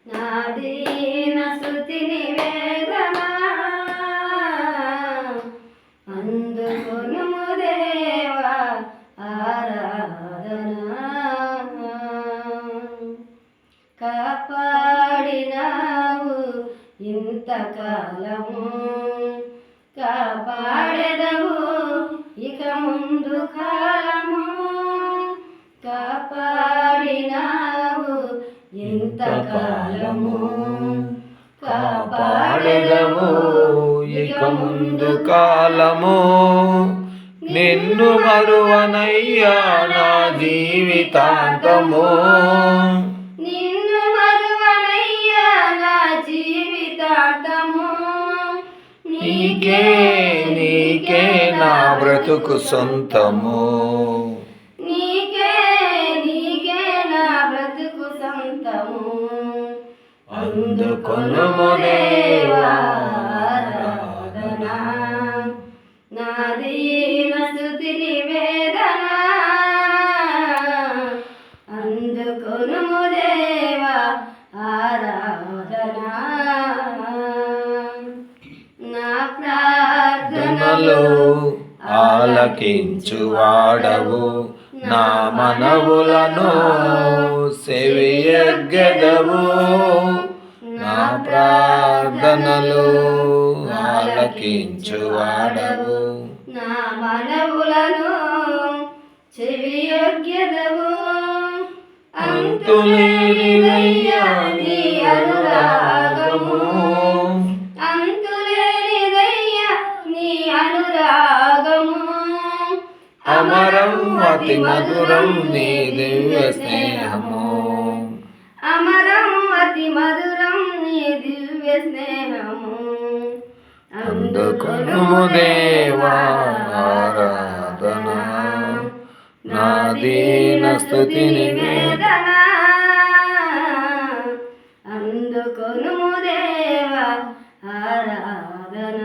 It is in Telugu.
నా దీన స్తుతి నివేదన అందుకొనుము దేవా ఆరాధన. కాపాడినావు ఇంతకాలము, కాపాడెదవు ఇక ముందు కాలము. కాపాడినావు ఇంతకాలము, కాపాడెదవు ఇక ముందు కాలము. నిన్ను మరువనయ్యా నా జీవితాంతము, నిన్ను మరువనయ్యా నా జీవితాంతము. నీకే నీకే నా బ్రతుకు సొంతము, నీకే నీకే నా బ్రతుకు సొంతము. అందుకొనుము దేవా ఆరాధన. నా దీన స్తుతి నివేదన అందుకొనుము దేవా ఆరాధన. నా ప్రార్థనలు ఆలకించువాడవు, నా మనవులను సెవియగ్గెదవు. నా ప్రార్థనలు ఆలకించువాడవు, నా మనవులను చెవియొగ్గెదవు. అంతులేనిదయ్యా నీ అనురాగము, అంతులేనిదయ్యా నీ అనురాగము. అమరం అతి మధురం నీ దివ్య స్నేహము, అమరం అతి మధురం నీ దివ్య స్నేహము. అందుకొనుము దేవా ఆరాధన. నా దీన స్తుతి నివేదన అందుకొనుము దేవా ఆరాధన.